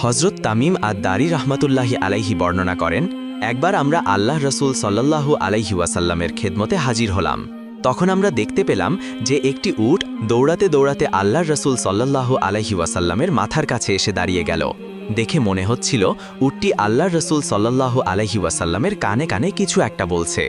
হজরত তামিম আদ-দারি রহমতুল্লাহি আলাইহি বর্ণনা করেন, একবার আমরা আল্লাহ রসুল সাল্লাল্লাহু আলাইহি ওয়াসাল্লামের খেদমতে হাজির হলাম। তখন আমরা দেখতে পেলাম যে একটি উট দৌড়াতে দৌড়াতে আল্লাহর রসুল সাল্লাল্লাহু আলাইহি ওয়াসাল্লামের মাথার কাছে এসে দাঁড়িয়ে গেল। দেখে মনে হচ্ছিল উটটি আল্লাহর রসুল সাল্লাল্লাহু আলাইহি ওয়াসাল্লামের কানে কানে কিছু একটা বলছে।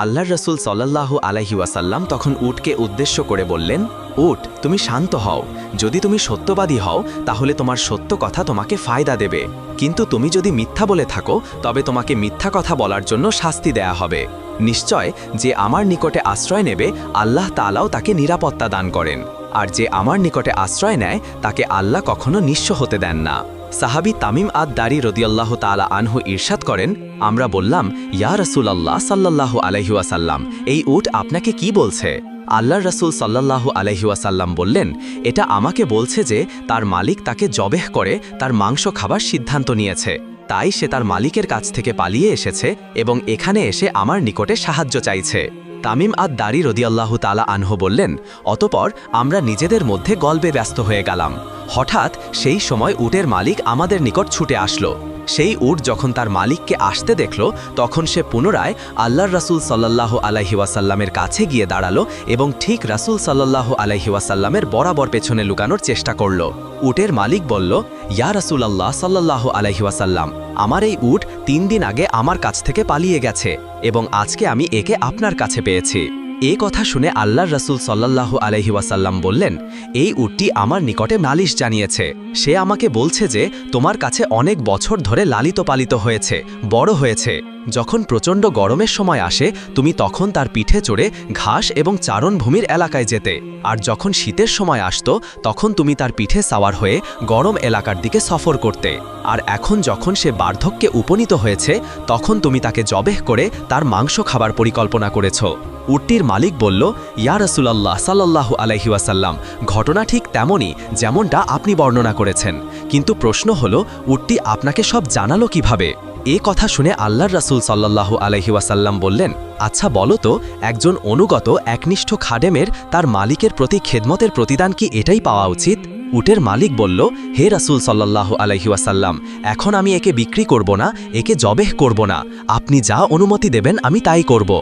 আল্লাহর রসুল সাল্লাল্লাহু আলাইহি ওয়াসাল্লাম তখন উটকে উদ্দেশ্য করে বললেন, উট, তুমি শান্ত হও। যদি তুমি সত্যবাদী হও তাহলে তোমার সত্য কথা তোমাকে ফায়দা দেবে, কিন্তু তুমি যদি মিথ্যা বলে থাকো তবে তোমাকে মিথ্যা কথা বলার জন্য শাস্তি দেয়া হবে। নিশ্চয় যে আমার নিকটে আশ্রয় নেবে আল্লাহ তাআলাও তাকে নিরাপত্তা দান করেন, আর যে আমার নিকটে আশ্রয় নেয় তাকে আল্লাহ কখনো নিঃস্ব হতে দেন না। সাহাবী তামিম আদ-দারি রাদিয়াল্লাহু তাআলা আনহু ইরশাদ করেন, আমরা বললাম, ইয়া রাসূলুল্লাহ সাল্লাল্লাহু আলাইহি ওয়াসাল্লাম, এই উট আপনাকে কি বলছে? আল্লাহর রাসূল সাল্লাল্লাহু আলাইহি ওয়াসাল্লাম বললেন, এটা আমাকে বলছে যে তার মালিক তাকে জবেহ করে তার মাংস খাবার সিদ্ধান্ত নিয়েছে, তাই সে তার মালিকের কাছ থেকে পালিয়ে এসেছে এবং এখানে এসে আমার নিকটে সাহায্য চাইছে। তামিম আদ-দারি রাদিয়াল্লাহু তাআলা আনহু বললেন, অতঃপর আমরা নিজেদের মধ্যে গল্পে ব্যস্ত হয়ে গেলাম। হঠাৎ সেই সময় উটের মালিক আমাদের নিকট ছুটে আসলো। সেই উট যখন তার মালিককে আসতে দেখল তখন সে পুনরায় আল্লাহর রাসূল সাল্লাল্লাহু আলাইহি ওয়াসাল্লামের কাছে গিয়ে দাঁড়ালো এবং ঠিক রাসূল সাল্লাল্লাহু আলাইহি ওয়াসাল্লামের বরাবর পেছনে লুকানোর চেষ্টা করল। উটের মালিক বলল, ইয়া রাসূলুল্লাহ সাল্লাল্লাহু আলাইহি ওয়াসাল্লাম, আমার এই উট 3 দিন আগে আমার কাছ থেকে পালিয়ে গেছে এবং আজকে আমি একে আপনার কাছে পেয়েছি। এ কথা শুনে আল্লাহর রাসূল সাল্লাল্লাহু আলাইহি ওয়াসাল্লাম বললেন, এই উটটি আমার নিকটে নালিশ জানিয়েছে। সে আমাকে বলছে যে তোমার কাছে অনেক বছর ধরে লালিত পালিত হয়েছে, বড় হয়েছে। যখন প্রচণ্ড গরমের সময় আসে তুমি তখন তার পিঠে চড়ে ঘাস এবং চারণভূমির এলাকায় যেতে, আর যখন শীতের সময় আসতো তখন তুমি তার পিঠে সাওয়ার হয়ে গরম এলাকার দিকে সফর করতে। আর এখন যখন সে বার্ধক্যে উপনীত হয়েছে তখন তুমি তাকে জবেহ করে তার মাংস খাবার পরিকল্পনা করেছ। উটটির মালিক বলল, ইয়া রাসূলুল্লাহ সাল্লাল্লাহু আলাইহি ওয়াসাল্লাম, ঘটনা ঠিক তেমনই যেমনটা আপনি বর্ণনা করেছেন, কিন্তু প্রশ্ন হলো উটটি আপনাকে সব জানালো কিভাবে? এ কথা শুনে আল্লাহর রাসূল সাল্লাল্লাহু আলাইহি ওয়াসাল্লাম বললেন, আচ্ছা বলো তো, একজন অনুগত একনিষ্ঠ খাদেমের তার মালিকের প্রতি খেদমতের প্রতিদান কি এটাই পাওয়া উচিত? উটের মালিক বলল, হে রাসূল সাল্লাল্লাহু আলাইহি ওয়াসাল্লাম, এখন আমি একে বিক্রি করব না, একে জবেহ করব না, আপনি যা অনুমতি দেবেন আমি তাই করব।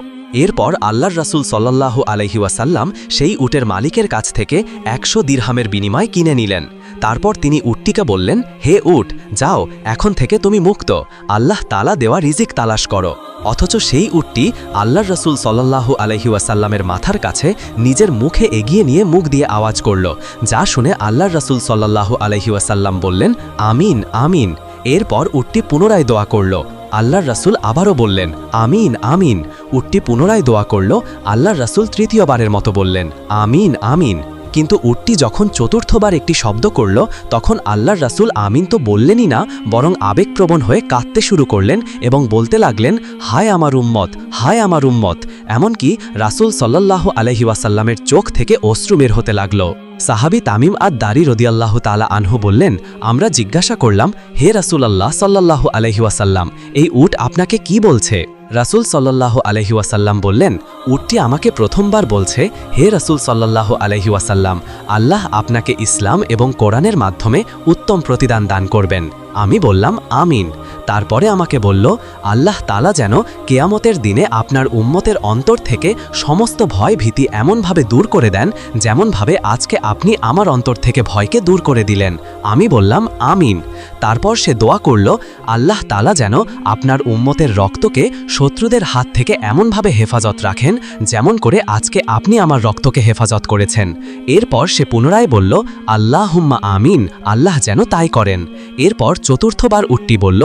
এরপর আল্লাহর রাসূল সাল্লাল্লাহু আলাইহি ওয়াসাল্লাম সেই উটের মালিকের কাছ থেকে 100 দিরহামের বিনিময় কিনে নিলেন। তারপর তিনি উটটিকে বললেন, হে উট, যাও, এখন থেকে তুমি মুক্ত, আল্লাহ তাআলা দেওয়া রিজিক তালাশ করো। অথচ সেই উটটি আল্লাহর রাসূল সাল্লাল্লাহু আলাইহি ওয়াসাল্লামের মাথার কাছে নিজের মুখে এগিয়ে নিয়ে মুখ দিয়ে আওয়াজ করল, যা শুনে আল্লাহর রাসূল সাল্লাল্লাহু আলাইহি ওয়াসাল্লাম বললেন, আমিন আমিন। এরপর উটটি পুনরায় দোয়া করল। আল্লাহর রাসূল আবারও বললেন, আমিন আমিন। উটটি পুনরায় দোয়া করল। আল্লাহর রাসূল তৃতীয়বারের মতো বললেন, আমিন আমিন। কিন্তু উটটি যখন চতুর্থবার একটি শব্দ করল তখন আল্লাহর রাসূল আমিন তো বললেনই না, বরং আবেগপ্রবণ হয়ে কাঁদতে শুরু করলেন এবং বলতে লাগলেন, হায় আমার উম্মত, হায় আমার উম্মত। এমনকি রাসূল সাল্লাল্লাহু আলাইহি ওয়াসাল্লামের চোখ থেকে অশ্রু বের হতে লাগল। সাহাবী তামিম আদ-দারি রাদিয়াল্লাহু তাআলা আনহু বললেন, আমরা জিজ্ঞাসা করলাম, হে রাসূলুল্লাহ সাল্লাল্লাহু আলাইহি ওয়াসাল্লাম, এই উট আপনাকে কি বলছে? রাসূল সাল্লাল্লাহু আলাইহি ওয়াসাল্লাম বললেন, উটটি আমাকে প্রথমবার বলছে, হে রাসূল সাল্লাল্লাহু আলাইহি ওয়াসাল্লাম, আল্লাহ আপনাকে ইসলাম এবং কোরআনের মাধ্যমে উত্তম প্রতিদান দান করবেন। আমি বললাম, আমিন। তারপরে আমাকে বলল, আল্লাহ তাআলা যেন কিয়ামতের দিনে আপনার উম্মতের অন্তর থেকে সমস্ত ভয় ভীতি এমনভাবে দূর করে দেন যেমনভাবে আজকে আপনি আমার অন্তর থেকে ভয়কে দূর করে দিলেন। আমি বললাম, আমিন। তারপর সে দোয়া করল, আল্লাহ তাআলা যেন আপনার উম্মতের রক্তকে শত্রুদের হাত থেকে এমনভাবে হেফাজত রাখেন যেমন করে আজকে আপনি আমার রক্তকে হেফাজত করেছেন। এরপর সে পুনরায় বলল, আল্লাহুম্মা আমিন, আল্লাহ যেন তাই করেন। এরপর চতুর্থবার উটটি বলল,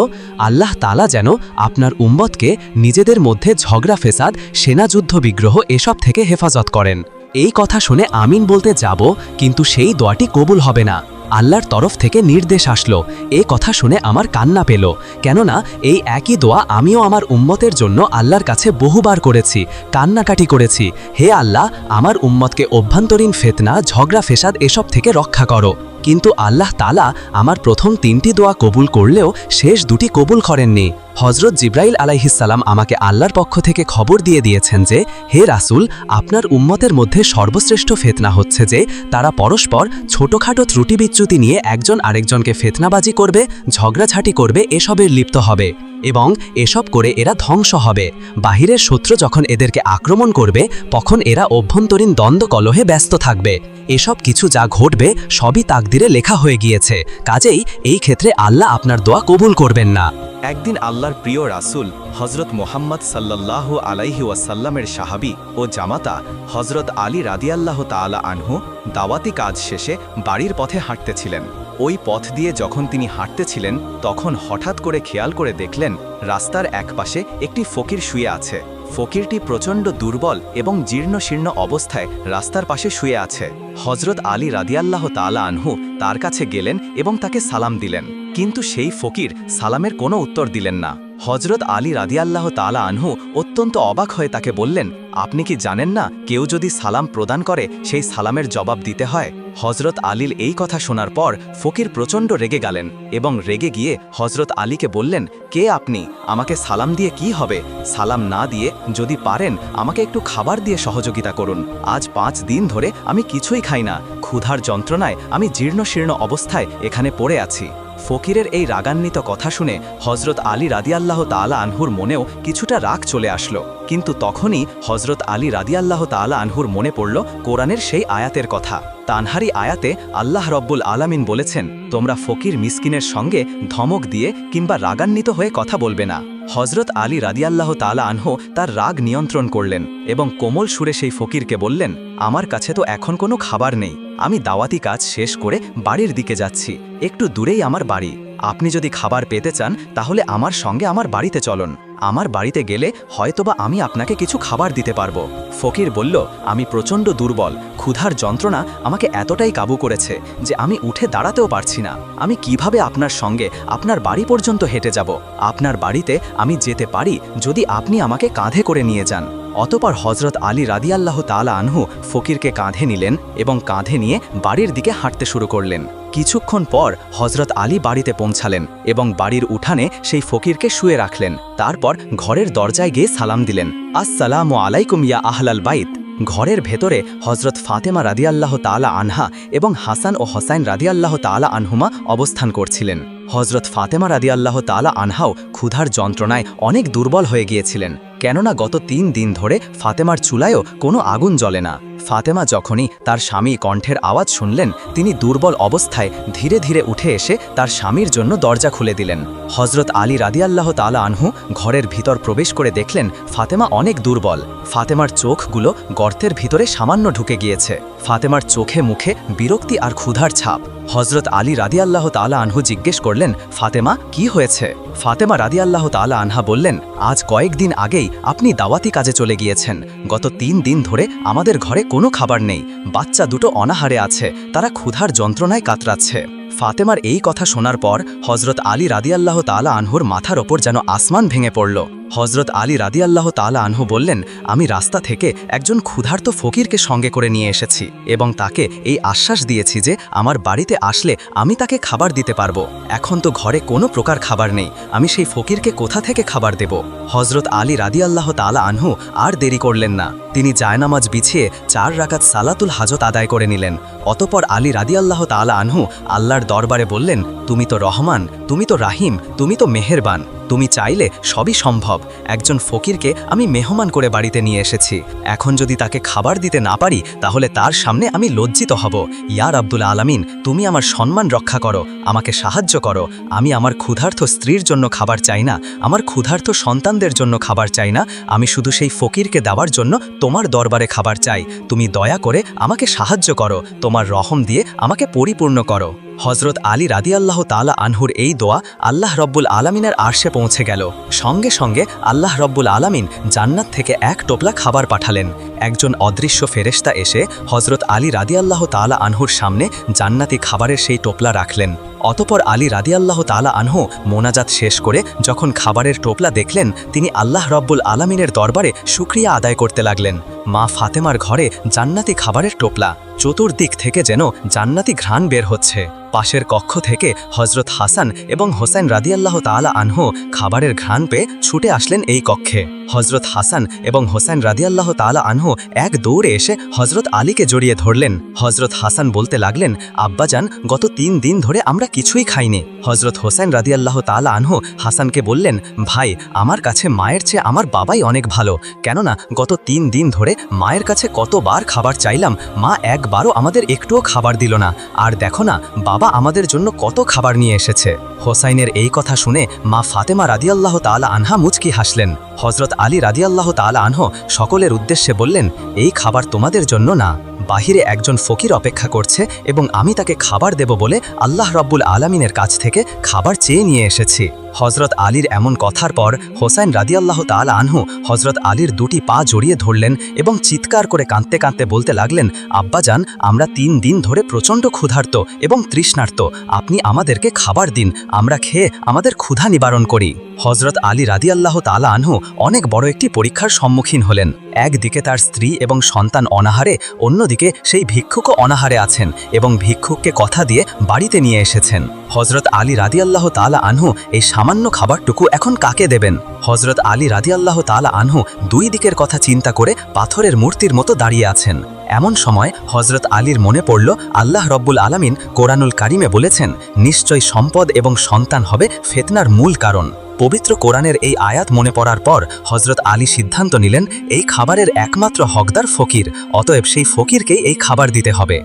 আল্লাহ তাআলা যেন আপনার উম্মতকে নিজেদের মধ্যে ঝগড়া ফেসাদ, সেনাযুদ্ধ বিগ্রহ এসব থেকে হেফাজত করেন। এই কথা শুনে আমিন বলতে যাব, কিন্তু সেই দোয়াটি কবুল হবে না। আল্লাহর তরফ থেকে নির্দেশ আসলো। এ কথা শুনে আমার কান্না পেল, কেননা এই একই দোয়া আমিও আমার উম্মতের জন্য আল্লাহর কাছে বহুবার করেছি, কান্নাকাটি করেছি, হে আল্লাহ, আমার উম্মতকে অভ্যন্তরীণ ফিতনা, ঝগড়া ফেসাদ এসব থেকে রক্ষা করো। কিন্তু আল্লাহ তাআলা আমার প্রথম 3টি দোয়া কবুল করলেও শেষ 2টি কবুল করেননি। হজরত জিব্রাইল আলাইহিসসালাম আমাকে আল্লাহর পক্ষ থেকে খবর দিয়ে দিয়েছেন যে, হে রাসূল, আপনার উম্মতের মধ্যে সর্বশ্রেষ্ঠ ফিতনা হচ্ছে যে তারা পরস্পর ছোটখাটো ত্রুটি বিচ্যুতি নিয়ে একজন আরেকজনকে ফিতনাবাজি করবে, ঝগড়াঝাটি করবে, এসবের লিপ্ত হবে এবং এসব করে এরা ধ্বংস হবে। বাহিরের শত্রু যখন এদেরকে আক্রমণ করবে তখন এরা অভ্যন্তরীণ দ্বন্দ্ব কলহে ব্যস্ত থাকবে। এসব কিছু যা ঘটবে সবই তাকদিরে লেখা হয়ে গিয়েছে, কাজেই এই ক্ষেত্রে আল্লাহ আপনার দোয়া কবুল করবেন না। একদিন আল্লাহর প্রিয় রাসূল হজরত মুহাম্মদ সাল্লাল্লাহু আলাইহি ওয়াসাল্লামের সাহাবী ও জামাতা হজরত আলী রাদিয়াল্লাহু তাআলা আনহু দাওয়াতি কাজ শেষে বাড়ির পথে হাঁটতেছিলেন। ওই পথ দিয়ে যখন তিনি হাঁটতেছিলেন তখন হঠাৎ করে খেয়াল করে দেখলেন রাস্তার একপাশে একটি ফকির শুয়ে আছে। ফকিরটি প্রচণ্ড দুর্বল এবং জীর্ণশীর্ণ অবস্থায় রাস্তার পাশে শুয়ে আছে। হজরত আলী রাদিয়াল্লাহু তাআলা আনহু তার কাছে গেলেন এবং তাকে সালাম দিলেন, কিন্তু সেই ফকির সালামের কোনো উত্তর দিলেন না। হজরত আলী রাদিয়াল্লাহু তাআলা আনহু অত্যন্ত অবাক হয়ে তাকে বললেন, আপনি কি জানেন না কেউ যদি সালাম প্রদান করে সেই সালামের জবাব দিতে হয়? হজরত আলীর এই কথা শোনার পর ফকির প্রচণ্ড রেগে গেলেন এবং রেগে গিয়ে হজরত আলীকে বললেন, কে আপনি? আমাকে সালাম দিয়ে কি হবে? সালাম না দিয়ে যদি পারেন আমাকে একটু খাবার দিয়ে সহযোগিতা করুন। আজ 5 দিন ধরে আমি কিছুই খাই না, ক্ষুধার যন্ত্রণায় আমি জীর্ণশীর্ণ অবস্থায় এখানে পড়ে আছি। ফকিরের এই রাগান্বিত কথা শুনে হজরত আলী রাদিয়াল্লাহু তাআলা আনহুর মনেও কিছুটা রাগ চলে আসলো, কিন্তু তখনই হজরত আলী রাদিয়াল্লাহু তাআলা আনহুর মনে পড়ল কোরআনের সেই আয়াতের কথা। তানহারি আয়াতে আল্লাহ রব্বুল আলামিন বলেছেন, তোমরা ফকির মিসকিনের সঙ্গে ধমক দিয়ে কিংবা রাগান্বিত হয়ে কথা বলবে না। হজরত আলী রাদিয়াল্লাহু তাআলা আনহু তার রাগ নিয়ন্ত্রণ করলেন এবং কোমল সুরে সেই ফকিরকে বললেন, আমার কাছে তো এখন কোনো খাবার নেই, আমি দাওয়াতি কাজ শেষ করে বাড়ির দিকে যাচ্ছি, একটু দূরেই আমার বাড়ি। আপনি যদি খাবার পেতে চান তাহলে আমার সঙ্গে আমার বাড়িতে চলুন, আমার বাড়িতে গেলে হয়তোবা আমি আপনাকে কিছু খাবার দিতে পারবো। ফকির বলল, আমি প্রচণ্ড দুর্বল, ক্ষুধার যন্ত্রণা আমাকে এতটাই কাবু করেছে যে আমি উঠে দাঁড়াতেও পারছি না। আমি কিভাবে আপনার সঙ্গে আপনার বাড়ি পর্যন্ত হেঁটে যাব? আপনার বাড়িতে আমি যেতে পারি যদি আপনি আমাকে কাঁধে করে নিয়ে যান। অতঃপর হজরত আলী রাদিয়াল্লাহু তাআলা আনহু ফকিরকে কাঁধে নিলেন এবং কাঁধে নিয়ে বাড়ির দিকে হাঁটতে শুরু করলেন। কিছুক্ষণ পর হজরত আলী বাড়িতে পৌঁছালেন এবং বাড়ির উঠানে সেই ফকিরকে শুয়ে রাখলেন। তারপর ঘরের দরজায় গিয়ে সালাম দিলেন, আসসালামু আলাইকুম ইয়া আহলাল বাইত। ঘরের ভেতরে হজরত ফাতেমা রাদিয়াল্লাহু তাআলা আনহা এবং হাসান ও হোসাইন রাদিয়াল্লাহু তাআলা আনহুমা অবস্থান করছিলেন। হজরত ফাতেমা রাদিয়াল্লাহু তাআলা আনহাও ক্ষুধার যন্ত্রণায় অনেক দুর্বল হয়ে গিয়েছিলেন, কেননা গত 3 দিন ধরে ফাতেমার চুলায়ও কোনো আগুন জ্বলে না। ফাতেমা যখনই তার স্বামী কণ্ঠের আওয়াজ শুনলেন, তিনি দুর্বল অবস্থায় ধীরে ধীরে উঠে এসে তার স্বামীর জন্য দরজা খুলে দিলেন। হজরত আলী রাদিয়াল্লাহু তাআলা আনহু ঘরের ভিতর প্রবেশ করে দেখলেন ফাতেমা অনেক দুর্বল। ফাতেমার চোখগুলো গর্তের ভিতরে সামান্য ঢুকে গিয়েছে। ফাতেমার চোখে মুখে বিরক্তি আর ক্ষুধার ছাপ। হজরত আলী রাদিয়াল্লাহু তাআলা আনহু জিজ্ঞেস করলেন, ফাতেমা, কি হয়েছে? ফাতেমা রাদিয়াল্লাহু তাআলা আনহা বললেন, আজ কয়েকদিন আগেই আপনি দাওয়াতি কাজে চলে গিয়েছেন। গত 3 দিন ধরে আমাদের ঘরে কোনো খাবার নেই, বাচ্চা দুটো অনাহারে আছে, তারা ক্ষুধার যন্ত্রণায় কাতরাচ্ছে। ফাতেমার এই কথা শোনার পর হজরত আলী রাদিয়াল্লাহু তাআলা আনহুর মাথার ওপর যেন আসমান ভেঙে পড়ল। হজরত আলী রাদিয়াল্লাহু তাআলা আনহু বললেন, আমি রাস্তা থেকে একজন ক্ষুধার্ত ফকিরকে সঙ্গে করে নিয়ে এসেছি এবং তাকে এই আশ্বাস দিয়েছি যে আমার বাড়িতে আসলে আমি তাকে খাবার দিতে পারবো। এখন তো ঘরে কোনো প্রকার খাবার নেই, আমি সেই ফকিরকে কোথা থেকে খাবার দেব? হজরত আলী রাদিয়াল্লাহু তাআলা আনহু আর দেরি করলেন না, তিনি জায়নামাজ বিছিয়ে 4 রাকাত সালাতুল হাজত আদায় করে নিলেন। অতঃপর আলী রাদিয়াল্লাহু তাআলা আনহু আল্লাহর দরবারে বললেন, তুমি তো রহমান, তুমি তো রাহিম, তুমি তো মেহেরবান, তুমি চাইলে সবই সম্ভব। একজন ফকিরকে আমি মেহমান করে বাড়িতে নিয়ে এসেছি, এখন যদি তাকে খাবার দিতে না পারি তাহলে তার সামনে আমি লজ্জিত হব। ইয়া রাব্বুল আলামিন, তুমি আমার সম্মান রক্ষা করো, আমাকে সাহায্য করো। আমি আমার ক্ষুধার্ত স্ত্রীর জন্য খাবার চাই না, আমার ক্ষুধার্ত সন্তানদের জন্য খাবার চাই না, আমি শুধু সেই ফকিরকে দেওয়ার জন্য তোমার দরবারে খাবার চাই। তুমি দয়া করে আমাকে সাহায্য করো, তোমার রহম দিয়ে আমাকে পরিপূর্ণ করো। হজরত আলী রাদিয়াল্লাহু তাআলা আনহুর এই দোয়া আল্লাহ রব্বুল আলামিনের আরশে পৌঁছে গেল। সঙ্গে সঙ্গে আল্লাহ রব্বুল আলামিন জান্নাত থেকে 1 টোপলা খাবার পাঠালেন। একজন অদৃশ্য ফেরেশতা এসে হজরত আলী রাদিয়াল্লাহু তাআলা আনহুর সামনে জান্নাতি খাবারের সেই টোপলা রাখলেন। অতপর আলী রাদিয়াল্লাহু তাআলা আনহু মোনাজাত শেষ করে যখন খাবারের টোপলা দেখলেন, তিনি আল্লাহ রব্বুল আলামিনের দরবারে শুকরিয়া আদায় করতে লাগলেন। মা ফাতেমার ঘরে জান্নাতি খাবারের টোপলা, চতুর্দিক থেকে যেন জান্নাতি ঘ্রাণ বের হচ্ছে। পাশের কক্ষ থেকে হজরত হাসান এবং হোসেন রাদিয়াল্লাহু তাআলা আনহু খাবারের ঘ্রাণ পেয়ে ছুটে আসলেন এই কক্ষে। হজরত হাসান এবং হোসেন রাদিয়াল্লাহু তাআলা আনহু এক দৌড়ে এসে হজরত আলীকে জড়িয়ে ধরলেন। হজরত হাসান বলতে লাগলেন, আব্বাজান, গত 3 দিন ধরে আমরা কিছুই খাইনি। হজরত হোসেন রাদিয়াল্লাহু তাআলা আনহু হাসানকে বললেন, ভাই, আমার কাছে মায়ের চেয়ে আমার বাবাই অনেক ভালো, কেননা গত 3 দিন ধরে মায়ের কাছে কতবার খাবার চাইলাম, মা একবারও আমাদের একটুও খাবার দিল না, আর দেখো না বাবা আমাদের জন্য কত খাবার নিয়ে এসেছে। হোসাইনের এই কথা শুনে মা ফাতেমা রাদিয়াল্লাহু তাআলা আনহা মুচকি হাসলেন। হজরত আলী রাদিয়াল্লাহু তাআলা আনহু সকলের উদ্দেশ্যে বললেন, এই খাবার তোমাদের জন্য না, বাহিরে একজন ফকির অপেক্ষা করছে এবং আমি তাকে খাবার দেব বলে আল্লাহ রব্বুল আলামিনের কাছ থেকে খাবার চেয়ে নিয়ে এসেছি। হজরত আলীর এমন কথার পর হোসাইন রাদিয়াল্লাহু তাআলা আনহু হজরত আলীর 2টি পা জড়িয়ে ধরলেন এবং চিৎকার করে কাঁদতে কাঁদতে বলতে লাগলেন, আব্বাজান, আমরা 3 দিন ধরে প্রচণ্ড ক্ষুধার্ত এবং তৃষ্ণার্ত, আপনি আমাদেরকে খাবার দিন, আমরা খেয়ে আমাদের ক্ষুধা নিবারণ করি। হজরত আলী রাদিয়াল্লাহু তাআলা আনহু অনেক বড় একটি পরীক্ষার সম্মুখীন হলেন। একদিকে তার স্ত্রী এবং সন্তান অনাহারে, অন্যদিকে সেই ভিক্ষুকও অনাহারে আছেন এবং ভিক্ষুককে কথা দিয়ে বাড়িতে নিয়ে এসেছেন। হজরত আলী রাদিয়াল্লাহু তাআলা আনহু এই সামান্য খাবারটুকু এখন কাকে দেবেন? হজরত আলী রাদিয়াল্লাহু তাআলা আনহু 2 দিকের কথা চিন্তা করে পাথরের মূর্তির মতো দাঁড়িয়ে আছেন। এমন সময় হজরত আলীর মনে পড়ল, আল্লাহ রব্বুল আলামিন কোরআনুল কারিমে বলেছেন, নিশ্চয় সম্পদ এবং সন্তান হবে ফিতনার মূল কারণ। পবিত্র কোরআনের এই আয়াত মনে পড়ার পর হজরত আলী সিদ্ধান্ত নিলেন, এই খাবারের একমাত্র হকদার ফকির, অতএব সেই ফকিরকেই এই খাবার দিতে হবে।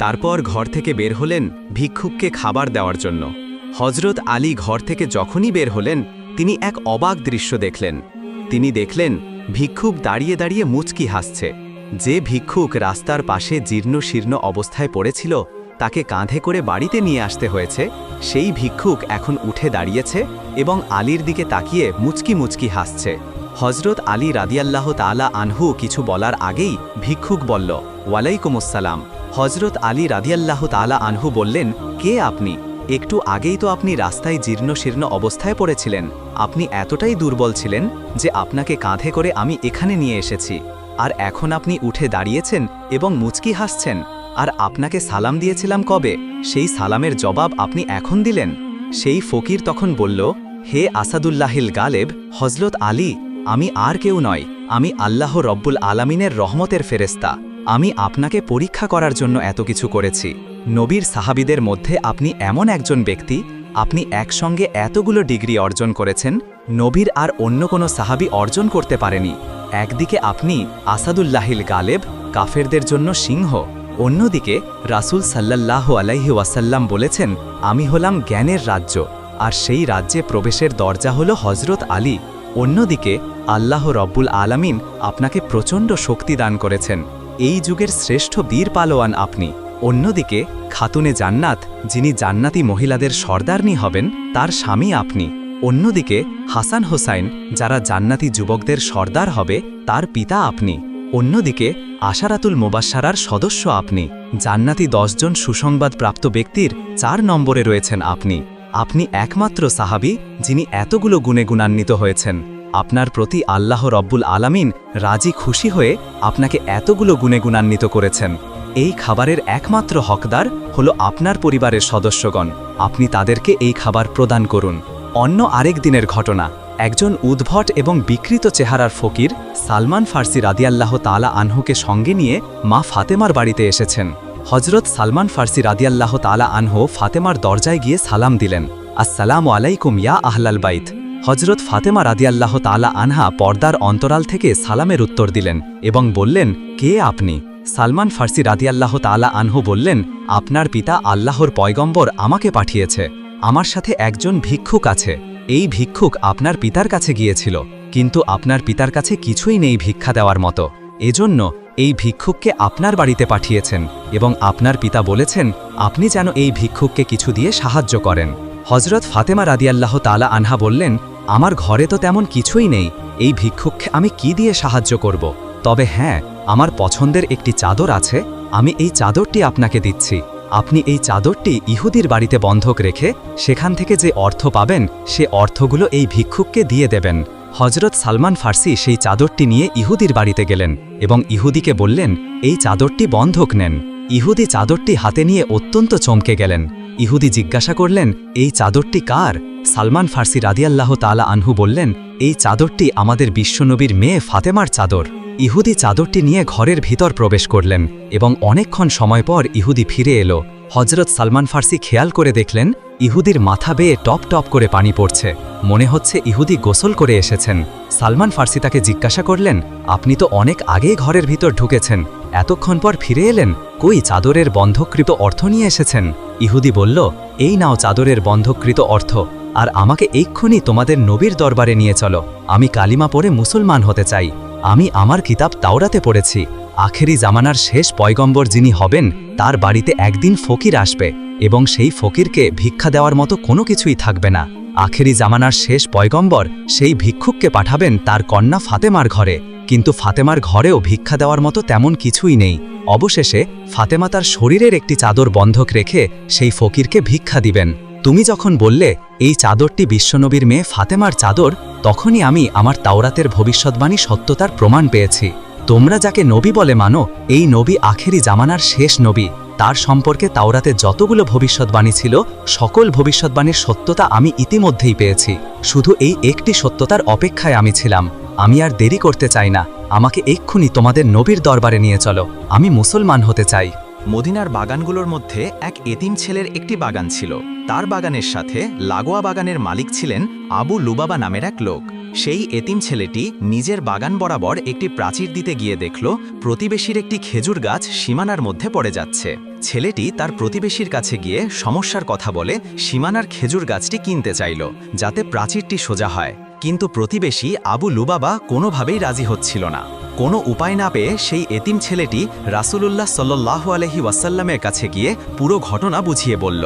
তারপর ঘর থেকে বের হলেন ভিক্ষুককে খাবার দেওয়ার জন্য। হজরত আলী ঘর থেকে যখনই বের হলেন, তিনি এক অবাক দৃশ্য দেখলেন। তিনি দেখলেন ভিক্ষুক দাঁড়িয়ে দাঁড়িয়ে মুচকি হাসছে। যে ভিক্ষুক রাস্তার পাশে জীর্ণ শীর্ণ অবস্থায় পড়েছিল, তাকে কাঁধে করে বাড়িতে নিয়ে আসতে হয়েছে, সেই ভিক্ষুক এখন উঠে দাঁড়িয়েছে এবং আলীর দিকে তাকিয়ে মুচকি মুচকি হাসছে। হজরত আলী রাদিয়াল্লাহু তাআলা আনহু কিছু বলার আগেই ভিক্ষুক বলল, ওয়ালাইকুমুসসালাম। হজরত আলী রাদিয়াল্লাহু তাআলা আনহু বললেন, কে আপনি? একটু আগেই তো আপনি রাস্তায় জীর্ণ শীর্ণ অবস্থায় পড়েছিলেন, আপনি এতটাই দুর্বল ছিলেন যে আপনাকে কাঁধে করে আমি এখানে নিয়ে এসেছি, আর এখন আপনি উঠে দাঁড়িয়েছেন এবং মুচকি হাসছেন। আর আপনাকে সালাম দিয়েছিলাম কবে? সেই সালামের জবাব আপনি এখন দিলেন? সেই ফকির তখন বলল, হে আসাদুল্লাহিল গালেব, হজরত আলী, আমি আর কেউ নয়, আমি আল্লাহ রব্বুল আলামিনের রহমতের ফেরেশতা। আমি আপনাকে পরীক্ষা করার জন্য এত কিছু করেছি। নবীর সাহাবীদের মধ্যে আপনি এমন একজন ব্যক্তি, আপনি একসঙ্গে এতগুলো ডিগ্রি অর্জন করেছেন, নবীর আর অন্য কোনো সাহাবী অর্জন করতে পারেনি। একদিকে আপনি আসাদুল্লাহিল গালেব, কাফেরদের জন্য সিংহ, অন্যদিকে রাসূল সাল্লাল্লাহু আলাইহি ওয়াসাল্লাম বলেছেন, আমি হলাম জ্ঞানের রাজ্য, আর সেই রাজ্যে প্রবেশের দরজা হলো হজরত আলী। অন্যদিকে আল্লাহ রব্বুল আলামিন আপনাকে প্রচণ্ড শক্তি দান করেছেন, এই যুগের শ্রেষ্ঠ বীর পালোয়ান আপনি। অন্যদিকে খাতুনে জান্নাত, যিনি জান্নাতি মহিলাদের সর্দারনি হবেন, তার স্বামী আপনি। অন্যদিকে হাসান হোসাইন, যারা জান্নাতি যুবকদের সর্দার হবে, তার পিতা আপনি। অন্যদিকে আশারাতুল মুবাশশারার সদস্য আপনি। জান্নাতি 10 জন সুসংবাদপ্রাপ্ত ব্যক্তির 4 নম্বরে রয়েছেন আপনি। আপনি একমাত্র সাহাবী যিনি এতগুলো গুণে গুণান্বিত হয়েছেন। আপনার প্রতি আল্লাহ রব্বুল আলামিন রাজি খুশি হয়ে আপনাকে এতগুলো গুণে গুণান্বিত করেছেন। এই খাবারের একমাত্র হকদার হলো আপনার পরিবারের সদস্যগণ, আপনি তাদেরকে এই খাবার প্রদান করুন। অন্য আরেক দিনের ঘটনা, একজন উদ্ভট এবং বিকৃত চেহারার ফকির সালমান ফার্সি রাদিয়াল্লাহু তাআলা আনহুকে সঙ্গে নিয়ে মা ফাতেমার বাড়িতে এসেছেন। হজরত সালমান ফার্সি রাদিয়াল্লাহু তাআলা আনহু ফাতেমার দরজায় গিয়ে সালাম দিলেন, আসসালামু আলাইকুম ইয়া আহলাল বাইত। হজরত ফাতেমা রাদিয়াল্লাহু তাআলা আনহা পর্দার অন্তরাল থেকে সালামের উত্তর দিলেন এবং বললেন, কে আপনি? সালমান ফার্সি রাদিয়াল্লাহু তাআলা আনহু বললেন, আপনার পিতা আল্লাহর পয়গম্বর আমাকে পাঠিয়েছে। আমার সাথে একজন ভিক্ষুক আছে। এই ভিক্ষুক আপনার পিতার কাছে গিয়েছিল, কিন্তু আপনার পিতার কাছে কিছুই নেই ভিক্ষা দেওয়ার মতো। এজন্য এই ভিক্ষুককে আপনার বাড়িতে পাঠিয়েছেন এবং আপনার পিতা বলেছেন আপনি যেন এই ভিক্ষুককে কিছু দিয়ে সাহায্য করেন। হজরত ফাতেমা রাদিয়াল্লাহু তাআলা আনহা বললেন, আমার ঘরে তো তেমন কিছুই নেই, এই ভিক্ষুককে আমি কি দিয়ে সাহায্য করব? তবে হ্যাঁ, আমার পছন্দের একটি চাদর আছে, আমি এই চাদরটি আপনাকে দিচ্ছি। আপনি এই চাদরটি ইহুদির বাড়িতে বন্ধক রেখে সেখান থেকে যে অর্থ পাবেন সে অর্থগুলো এই ভিক্ষুককে দিয়ে দেবেন। হজরত সালমান ফার্সি সেই চাদরটি নিয়ে ইহুদির বাড়িতে গেলেন এবং ইহুদিকে বললেন, এই চাদরটি বন্ধক নেন। ইহুদি চাদরটি হাতে নিয়ে অত্যন্ত চমকে গেলেন। ইহুদি জিজ্ঞাসা করলেন, এই চাদরটি কার? সালমান ফার্সি রাদিয়াল্লাহু তাআলা আনহু বললেন, এই চাদরটি আমাদের বিশ্বনবীর মেয়ে ফাতেমার চাদর। ইহুদি চাদরটি নিয়ে ঘরের ভিতর প্রবেশ করলেন এবং অনেকক্ষণ সময় পর ইহুদি ফিরে এলো। হজরত সালমান ফার্সি খেয়াল করে দেখলেন ইহুদির মাথা বেয়ে টপ টপ করে পানি পড়ছে। মনে হচ্ছে ইহুদি গোসল করে এসেছেন। সালমান ফার্সি তাকে জিজ্ঞাসা করলেন, আপনি তো অনেক আগেই ঘরের ভিতর ঢুকেছেন, এতক্ষণ পর ফিরে এলেন, কই চাদরের বন্ধকৃত অর্থ নিয়ে এসেছেন? ইহুদি বলল, এই নাও চাদরের বন্ধকৃত অর্থ, আর আমাকে এক্ষুনি তোমাদের নবীর দরবারে নিয়ে চলো। আমি কালিমা পড়ে মুসলমান হতে চাই। আমি আমার কিতাব তাওরাতে পড়েছি, আখেরি জামানার শেষ পয়গম্বর যিনি হবেন তার বাড়িতে একদিন ফকির আসবে এবং সেই ফকিরকে ভিক্ষা দেওয়ার মতো কোনো কিছুই থাকবে না। আখেরি জামানার শেষ পয়গম্বর সেই ভিক্ষুককে পাঠাবেন তার কন্যা ফাতেমার ঘরে, কিন্তু ফাতেমার ঘরেও ভিক্ষা দেওয়ার মতো তেমন কিছুই নেই। অবশেষে ফাতেমা তার শরীরের একটি চাদর বন্ধক রেখে সেই ফকিরকে ভিক্ষা দিবেন। তুমি যখন বললে এই চাদরটি বিশ্বনবীর মেয়ে ফাতেমার চাদর, তখনই আমি আমার তাওরাতের ভবিষ্যৎবাণী সত্যতার প্রমাণ পেয়েছি। তোমরা যাকে নবী বলে মানো, এই নবী আখেরি জামানার শেষ নবী। তার সম্পর্কে তাওরাতে যতগুলো ভবিষ্যৎবাণী ছিল সকল ভবিষ্যৎবাণীর সত্যতা আমি ইতিমধ্যেই পেয়েছি। শুধু এই একটি সত্যতার অপেক্ষায় আমি ছিলাম। আমি আর দেরি করতে চাই না, আমাকে এক্ষুনি তোমাদের নবীর দরবারে নিয়ে চলো, আমি মুসলমান হতে চাই। মদিনার বাগানগুলোর মধ্যে এক এতিম ছেলের একটি বাগান ছিল। তার বাগানের সাথে লাগোয়া বাগানের মালিক ছিলেন আবু লুবাবা নামের এক লোক। সেই এতিম ছেলেটি নিজের বাগান বরাবর একটি প্রাচীর দিতে গিয়ে দেখল প্রতিবেশীর একটি খেজুর গাছ সীমানার মধ্যে পড়ে যাচ্ছে। ছেলেটি তার প্রতিবেশীর কাছে গিয়ে সমস্যার কথা বলে সীমানার খেজুর গাছটি কিনতে চাইল, যাতে প্রাচীরটি সোজা হয়। কিন্তু প্রতিবেশী আবু লুবাবা কোনোভাবেই রাজি হচ্ছিল না। কোনো উপায় না পেয়ে সেই এতিম ছেলেটি রাসূলুল্লাহ সাল্লাল্লাহু আলাইহি ওয়াসাল্লামের কাছে গিয়ে পুরো ঘটনা বুঝিয়ে বলল।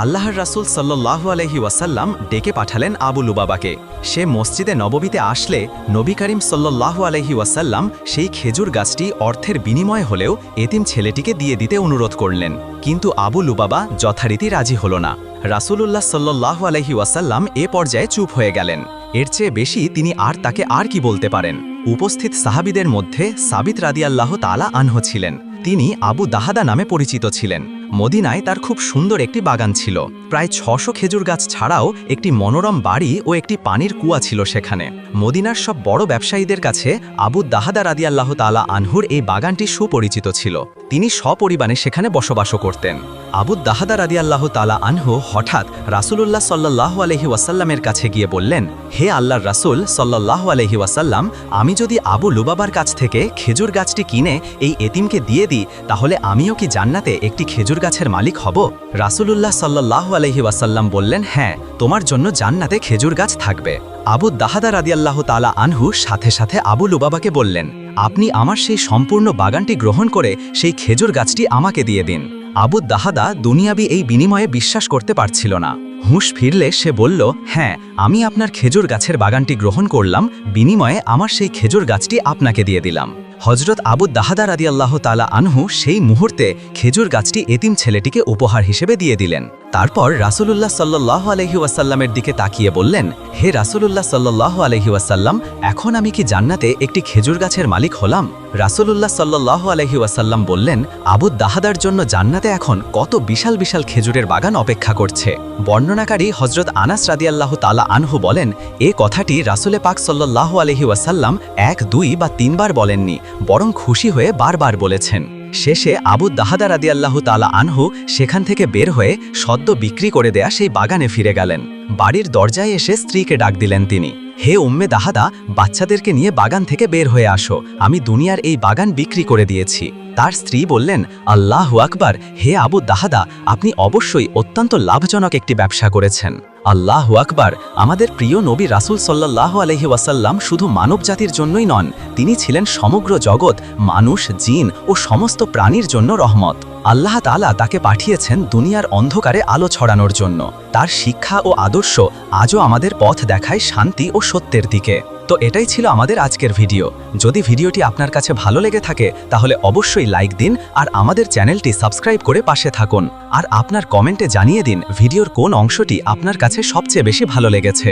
আল্লাহর রাসূল সাল্লাল্লাহু আলাইহি ওয়াসাল্লাম ডেকে পাঠালেন আবু লুবাবাকে। সে মসজিদে নববীতে আসলে নবী করিম সাল্লাল্লাহু আলাইহি ওয়াসাল্লাম সেই খেজুর গাছটি অর্থের বিনিময়ে হলেও এতিম ছেলেটিকে দিয়ে দিতে অনুরোধ করলেন, কিন্তু আবু লুবাবা যথারীতি রাজি হল না। রাসূলুল্লাহ সাল্লাল্লাহু আলাইহি ওয়াসাল্লাম এ পর্যায়ে চুপ হয়ে গেলেন। এর চেয়ে বেশি তিনি তাকে আর কি বলতে পারেন। উপস্থিত সাহাবীদের মধ্যে সাবিত রাদিয়াল্লাহু তাআলা আনহু ছিলেন। তিনি আবু দাহাদা নামে পরিচিত ছিলেন। মদিনায় তার খুব সুন্দর একটি বাগান ছিল। প্রায় 600 খেজুর গাছ ছাড়াও একটি মনোরম বাড়ি ও একটি পানির কুয়া ছিল সেখানে। মদিনার সব বড় ব্যবসায়ীদের কাছে আবু দাহাদা রাদিয়াল্লাহু তাআলা আনহুর এই বাগানটি সুপরিচিত ছিল। তিনি সপরিবারে সেখানে বসবাস করতেন। আবু দাহাদা রাদিয়াল্লাহু তাআলা আনহু হঠাৎ রাসূলুল্লাহ সাল্লাল্লাহু আলাইহি ওয়াসাল্লামের কাছে গিয়ে বললেন, হে আল্লাহর রাসূল সাল্লাল্লাহু আলাইহি ওয়াসাল্লাম, আমি যদি আবু লুবাবার কাছ থেকে খেজুর গাছটি কিনে এই এতিমকে দিয়ে দিই, তাহলে আমিও কি জান্নাতে একটি খেজুর গাছের মালিক হব? রাসূলুল্লাহ সাল্লাল্লাহু আলাইহি ওয়াসাল্লাম বললেন, হ্যাঁ, তোমার জন্য জান্নাতে খেজুর গাছ থাকবে। আবু দাহাদা রাদিয়াল্লাহু তাআলা আনহু সাথে সাথে আবু লুবাবাকে বললেন, আপনি আমার সেই সম্পূর্ণ বাগানটি গ্রহণ করে সেই খেজুর গাছটি আমাকে দিয়ে দিন। আবু দাহাদা দুনিয়াবি এই বিনিময়ে বিশ্বাস করতে পারছিল না। হুঁশ ফিরলে সে বলল, হ্যাঁ, আমি আপনার খেজুর গাছের বাগানটি গ্রহণ করলাম, বিনিময়ে আমার সেই খেজুর গাছটি আপনাকে দিয়ে দিলাম। হজরত আবু দাহাদা রাদিয়াল্লাহু তাআলা আনহু সেই মুহূর্তে খেজুর গাছটি এতিম ছেলেটিকে উপহার হিসেবে দিয়ে দিলেন। তারপর রাসূলুল্লাহ সাল্লাল্লাহু আলাইহি ওয়াসাল্লামের দিকে তাকিয়ে বললেন, হে রাসূলুল্লাহ সাল্লাল্লাহু আলাইহি ওয়াসাল্লাম, এখন আমি কি জান্নাতে একটি খেজুর গাছের মালিক হলাম? রাসূলুল্লাহ সাল্লাল্লাহু আলাইহি ওয়াসাল্লাম বললেন, আবু দাহাদার জন্য জান্নাতে এখন কত বিশাল বিশাল খেজুরের বাগান অপেক্ষা করছে। বর্ণনাকারী হজরত আনাস রাদিয়াল্লাহু তাআলা আনহু বলেন, এ কথাটি রাসূলে পাক সাল্লাল্লাহু আলাইহি ওয়াসাল্লাম 1, 2 বা 3 বার বলেননি, বরং খুশি হয়ে বারবার বলেছেন। শেষে আবু দাহাদা রাদিয়াল্লাহু তাআলা আনহু সেখান থেকে বের হয়ে সদ্য বিক্রি করে দেয়া সেই বাগানে ফিরে গেলেন। বাড়ির দরজায় এসে স্ত্রীকে ডাক দিলেন তিনি, হে উম্মে দাহাদা, বাচ্চাদেরকে নিয়ে বাগান থেকে বের হয়ে আসো, আমি দুনিয়ার এই বাগান বিক্রি করে দিয়েছি। তার স্ত্রী বললেন, আল্লাহু আকবার, হে আবু দাহাদা, আপনি অবশ্যই অত্যন্ত লাভজনক একটি ব্যবসা করেছেন। আল্লাহু আকবার, আমাদের প্রিয় নবী রাসূল সাল্লাল্লাহু আলাইহি ওয়াসাল্লাম শুধু মানব জাতির জন্যই নন, তিনি ছিলেন সমগ্র জগৎ, মানুষ, জিন ও সমস্ত প্রাণীর জন্য রহমত। আল্লাহ তাআলা তাকে পাঠিয়েছেন দুনিয়ার অন্ধকারে আলো ছড়ানোর জন্য। তার শিক্ষা ও আদর্শ আজও আমাদের পথ দেখায় শান্তি ও সত্যের দিকে। তো এটাই ছিল আমাদের আজকের ভিডিও। যদি ভিডিওটি আপনার কাছে ভালো লেগে থাকে তাহলে অবশ্যই লাইক দিন আর আমাদের চ্যানেলটি সাবস্ক্রাইব করে পাশে থাকুন। আর আপনার কমেন্টে জানিয়ে দিন ভিডিওর কোন অংশটি আপনার কাছে সবচেয়ে বেশি ভালো লেগেছে।